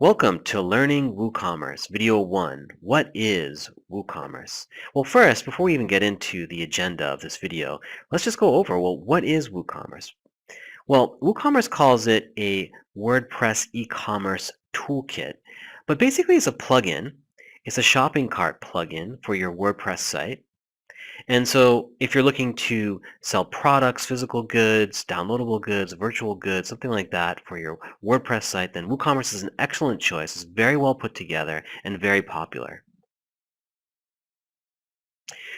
Welcome to Learning WooCommerce, Video 1. What is WooCommerce? Well, first, before we even get into the agenda of this video, let's just go over, what is WooCommerce? Well, WooCommerce calls it a WordPress e-commerce toolkit, but basically it's a plugin. It's a shopping cart plugin for your WordPress site. And so if you're looking to sell products, physical goods, downloadable goods, virtual goods, something like that for your WordPress site, then WooCommerce is an excellent choice. It's very well put together and very popular.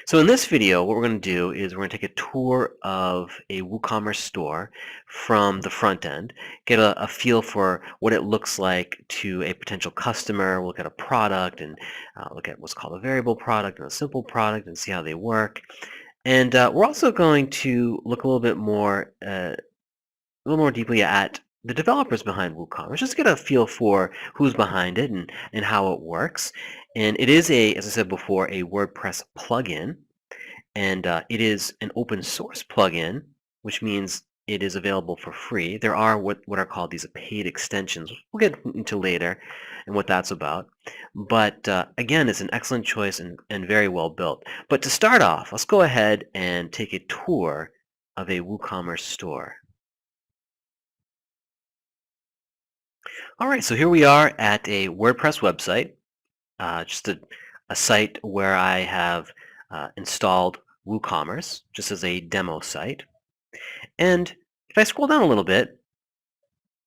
So in this video, what we're going to do is we're going to take a tour of a WooCommerce store from the front end, get a feel for what it looks like to a potential customer, look at a product and look at what's called a variable product and a simple product and see how they work. And we're also going to look a little more deeply at the developers behind WooCommerce, just to get a feel for who's behind it and how it works. And it is as I said before, a WordPress plugin, and it is an open source plugin, which means it is available for free. There are what are called these paid extensions. We'll get into later and what that's about. But again, it's an excellent choice and very well built. But to start off, let's go ahead and take a tour of a WooCommerce store. All right, so here we are at a WordPress website, just a site where I have installed WooCommerce just as a demo site. And if I scroll down a little bit,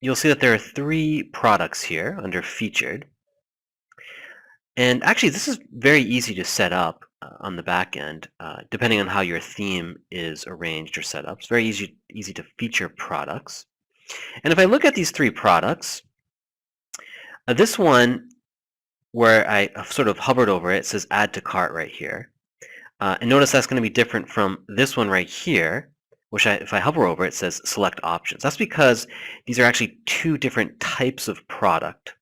you'll see that there are 3 products here under featured. And actually, this is very easy to set up on the back end, depending on how your theme is arranged or set up. It's very easy to feature products. And if I look at these 3 products, this one, where I sort of hovered over it, says add to cart right here. And notice that's going to be different from this one right here, which if I hover over it, says select options. That's because these are actually 2 different types of product.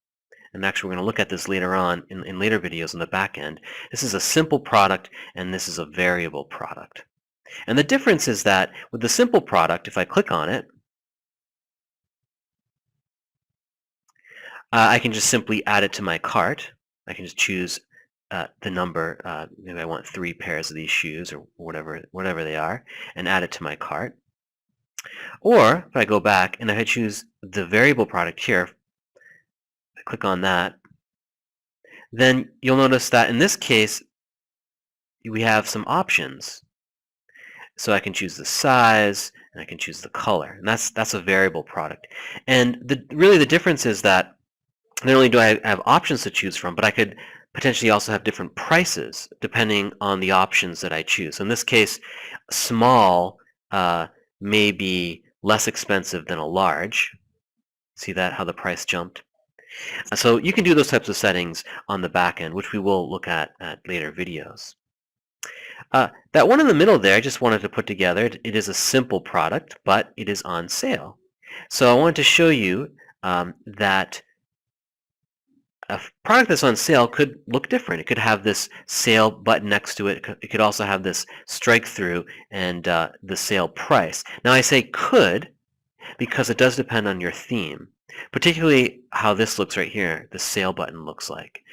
And actually, we're going to look at this later on in later videos on the back end. This is a simple product, and this is a variable product. And the difference is that with the simple product, if I click on it, I can just simply add it to my cart. I can just choose the number. Maybe I want 3 pairs of these shoes or whatever they are, and add it to my cart. Or if I go back and if I choose the variable product here, I click on that, then you'll notice that in this case we have some options. So I can choose the size and I can choose the color, and that's a variable product. And really the difference is that not only do I have options to choose from, but I could potentially also have different prices depending on the options that I choose. So in this case, small may be less expensive than a large. See that, how the price jumped? So you can do those types of settings on the back end, which we will look at later videos. That one in the middle there, I just wanted to put together. It is a simple product, but it is on sale. So I wanted to show you that a product that's on sale could look different. It could have this sale button next to it. It could also have this strike through and the sale price. Now I say could because it does depend on your theme, particularly how this looks right here, the sale button looks like.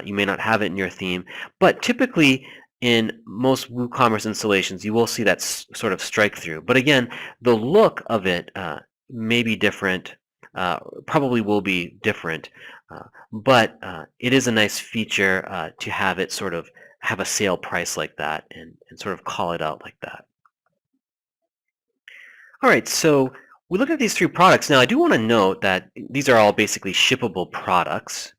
You may not have it in your theme, but typically in most WooCommerce installations you will see that sort of strike through. But again, the look of it may be different, probably will be different. But it is a nice feature to have it sort of have a sale price like that and sort of call it out like that. All right, so we look at these 3 products. Now I do want to note that these are all basically shippable products.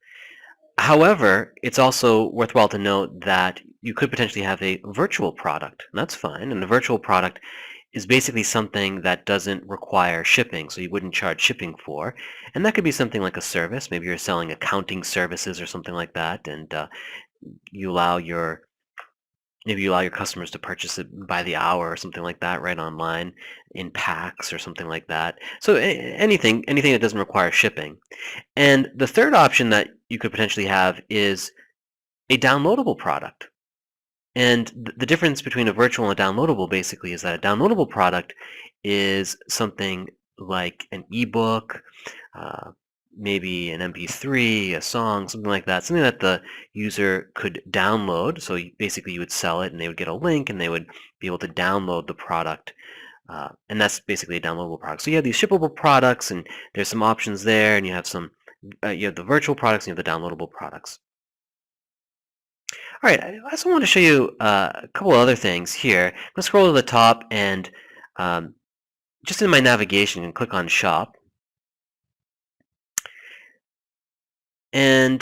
However, it's also worthwhile to note that you could potentially have a virtual product, and that's fine. And the virtual product is basically something that doesn't require shipping, so you wouldn't charge shipping for. And that could be something like a service. Maybe you're selling accounting services or something like that, and maybe you allow your customers to purchase it by the hour or something like that right online in packs or something like that. So anything that doesn't require shipping. And the third option that you could potentially have is a downloadable product. And the difference between a virtual and a downloadable basically is that a downloadable product is something like an ebook, maybe an MP3, a song, something like that, something that the user could download. So basically you would sell it and they would get a link and they would be able to download the product. And that's basically a downloadable product. So you have these shippable products and there's some options there, and you have you have the virtual products and you have the downloadable products. All right, I also want to show you a couple other things here. I'm going to scroll to the top and um, just in my navigation and click on shop. And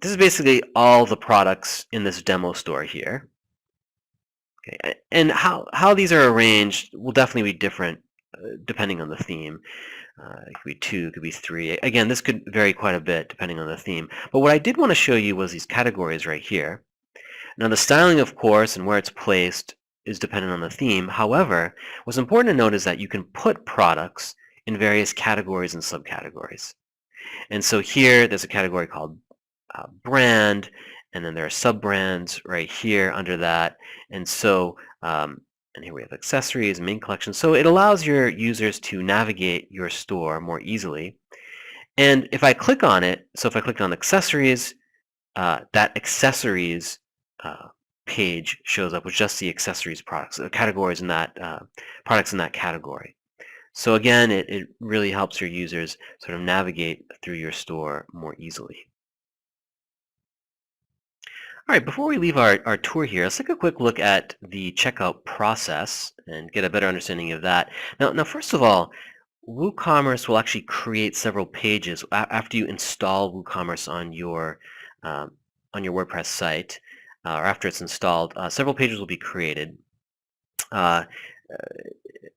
this is basically all the products in this demo store here. Okay, and how these are arranged will definitely be different depending on the theme. It could be 2, it could be 3. Again, this could vary quite a bit depending on the theme. But what I did want to show you was these categories right here. Now the styling, of course, and where it's placed is dependent on the theme. However, what's important to note is that you can put products in various categories and subcategories. And so here, there's a category called brand, and then there are sub-brands right here under that. And so, and here we have accessories, main collection. So it allows your users to navigate your store more easily. And if I click on it, so if I click on accessories, that accessories page shows up with just the accessories products, categories in that products in that category. So again, it really helps your users sort of navigate through your store more easily. All right, before we leave our tour here, let's take a quick look at the checkout process and get a better understanding of that. Now first of all, WooCommerce will actually create several pages after you install WooCommerce on your WordPress site, or after it's installed. Several pages will be created.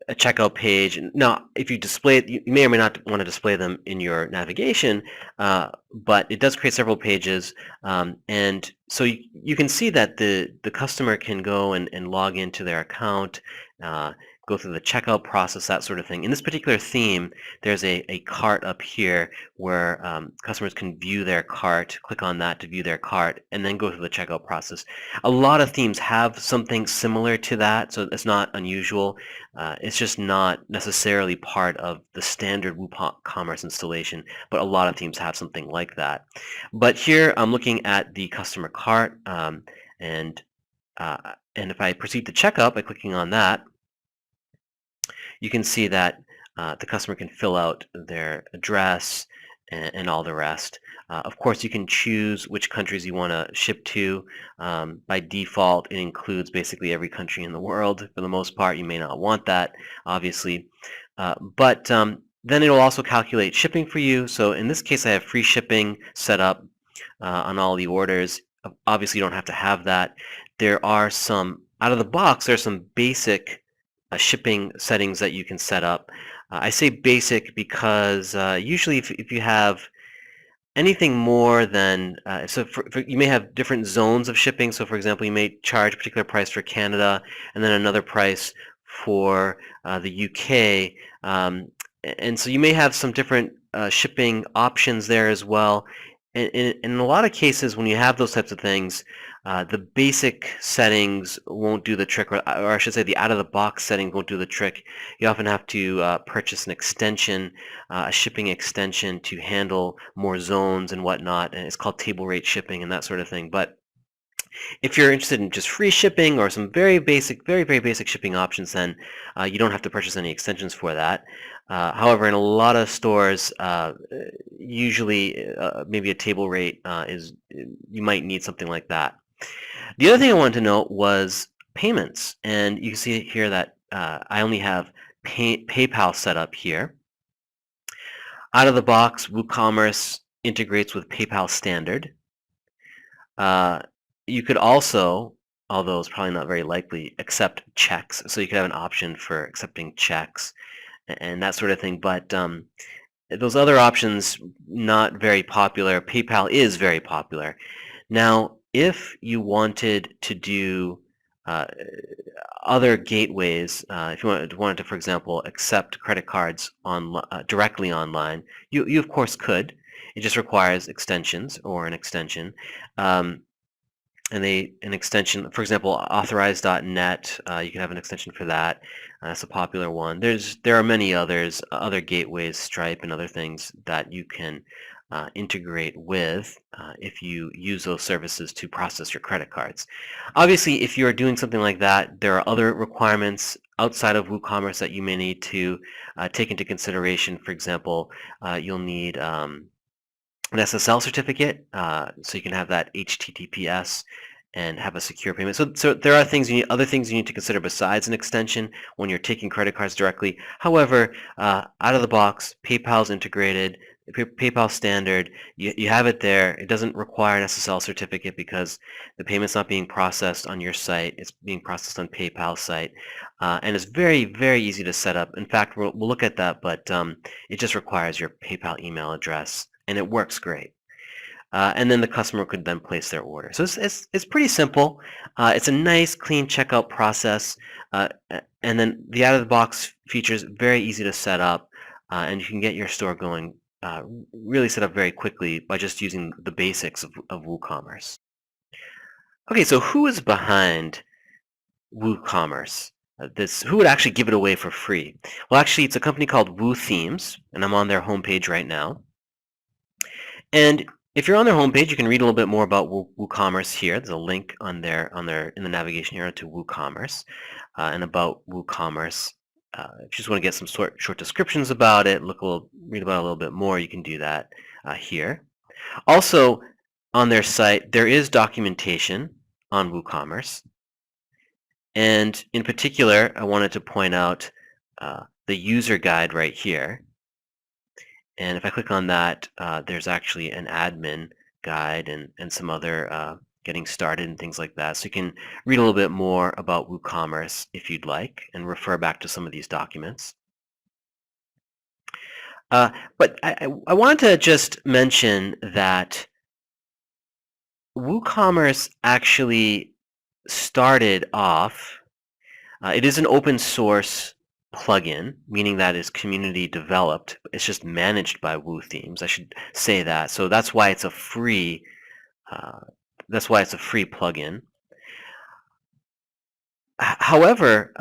A checkout page. Now, if you display it, you may or may not want to display them in your navigation, but it does create several pages, and so you can see that the customer can go and log into their account, go through the checkout process, that sort of thing. In this particular theme, there's a cart up here where customers can view their cart, click on that to view their cart, and then go through the checkout process. A lot of themes have something similar to that, so it's not unusual. It's just not necessarily part of the standard WooCommerce installation, but a lot of themes have something like that. But here I'm looking at the customer cart, and if I proceed to checkout by clicking on that, you can see that the customer can fill out their address and all the rest. Of course, you can choose which countries you want to ship to. By default, it includes basically every country in the world. For the most part, you may not want that, obviously. But then it will also calculate shipping for you. So in this case, I have free shipping set up on all the orders. Obviously, you don't have to have that. There are some, out of the box, there's some basic shipping settings that you can set up. I say basic because usually if you have anything more than, you may have different zones of shipping. So for example, you may charge a particular price for Canada and then another price for the UK. And so you may have some different shipping options there as well. And in a lot of cases, when you have those types of things, the basic settings won't do the trick, or I should say the out-of-the-box settings won't do the trick. You often have to purchase an extension, a shipping extension to handle more zones and whatnot, and it's called table rate shipping and that sort of thing. But if you're interested in just free shipping or some very basic, very basic shipping options, then you don't have to purchase any extensions for that. However, in a lot of stores, usually maybe a table rate you might need something like that. The other thing I wanted to note was payments, and you can see here that I only have PayPal set up here. Out of the box, WooCommerce integrates with PayPal Standard. You could also, although it's probably not very likely, accept checks. So you could have an option for accepting checks and that sort of thing. But those other options, not very popular. PayPal is very popular. Now, if you wanted to do other gateways, if you wanted to, for example, accept credit cards directly online, you of course could. It just requires extensions or an extension. an extension, for example, authorize.net, you can have an extension for that. That's a popular one. There are many others, other gateways, Stripe, and other things that you can integrate with if you use those services to process your credit cards. Obviously, if you're doing something like that, there are other requirements outside of WooCommerce that you may need to take into consideration. For example, you'll need an SSL certificate, so you can have that HTTPS and have a secure payment. So there are other things you need to consider besides an extension when you're taking credit cards directly. However, out of the box, PayPal's integrated, PayPal standard. You have it there. It doesn't require an SSL certificate because the payment's not being processed on your site. It's being processed on PayPal's site, and it's very, very easy to set up. In fact, we'll look at that, but it just requires your PayPal email address, and it works great. And then the customer could then place their order. So it's pretty simple. It's a nice, clean checkout process, and then the out-of-the-box features very easy to set up, and you can get your store going really set up very quickly by just using the basics of WooCommerce. Okay, so who is behind WooCommerce? Who would actually give it away for free? Well, actually, it's a company called WooThemes, and I'm on their homepage right now. And if you're on their homepage, you can read a little bit more about WooCommerce here. There's a link in the navigation area to WooCommerce and about WooCommerce. If you just want to get some short descriptions about it, read about it a little bit more, you can do that here. Also, on their site, there is documentation on WooCommerce. And in particular, I wanted to point out the user guide right here. And if I click on that, there's actually an admin guide and some other getting started and things like that. So you can read a little bit more about WooCommerce if you'd like and refer back to some of these documents. But I wanted to just mention that WooCommerce actually started off, it is an open source plugin, meaning that it's community developed. It's just managed by WooThemes. I should say that. So that's why it's a free plugin. However,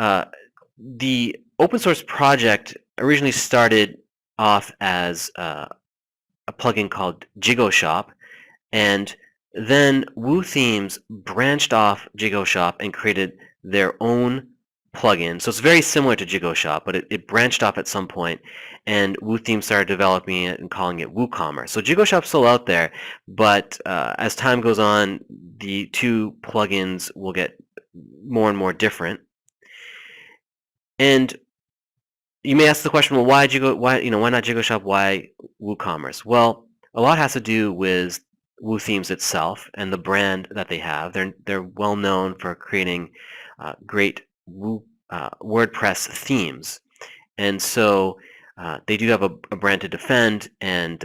the open source project originally started off as a plugin called JigoShop, and then WooThemes branched off JigoShop and created their own plugin. So it's very similar to JigoShop, but it branched off at some point, and WooThemes started developing it and calling it WooCommerce. So JigoShop's still out there, but as time goes on, the two plugins will get more and more different. And you may ask the question, well, why not JigoShop? Why WooCommerce? Well, a lot has to do with WooThemes itself and the brand that they have. They're well known for creating great WordPress themes, and so they do have a brand to defend, and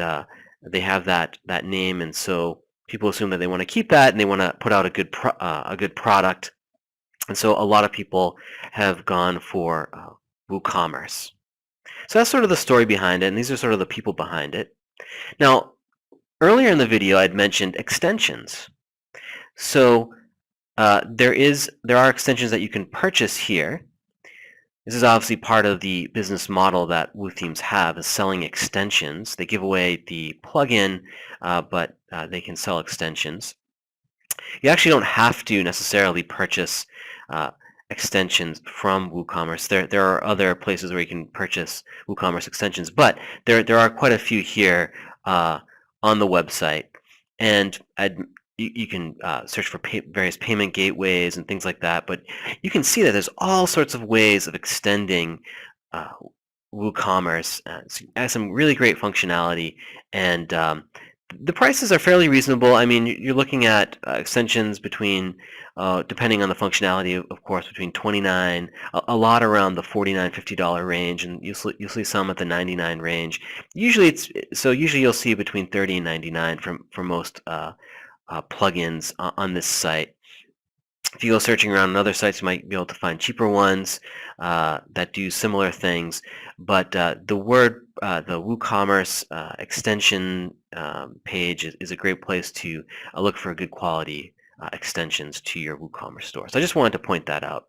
they have that name, and so people assume that they want to keep that and they want to put out a good product, and so a lot of people have gone for WooCommerce. So that's sort of the story behind it, and these are sort of the people behind it. Now, earlier in the video, I'd mentioned extensions. So there are extensions that you can purchase here. This is obviously part of the business model that WooThemes have, is selling extensions. They give away the plugin, but they can sell extensions. You actually don't have to necessarily purchase extensions from WooCommerce. There are other places where you can purchase WooCommerce extensions, but there are quite a few here on the website, and you can search for various payment gateways and things like that, but you can see that there's all sorts of ways of extending WooCommerce. It has some really great functionality, and the prices are fairly reasonable. I mean, you're looking at extensions between, depending on the functionality, of course, between $29, a lot around the $49, $50 range, and you'll see some at the $99 range. Usually you'll see between $30 and $99 for most plugins on this site. If you go searching around on other sites, you might be able to find cheaper ones that do similar things. But the WooCommerce extension page is a great place to look for a good quality extensions to your WooCommerce store. So I just wanted to point that out.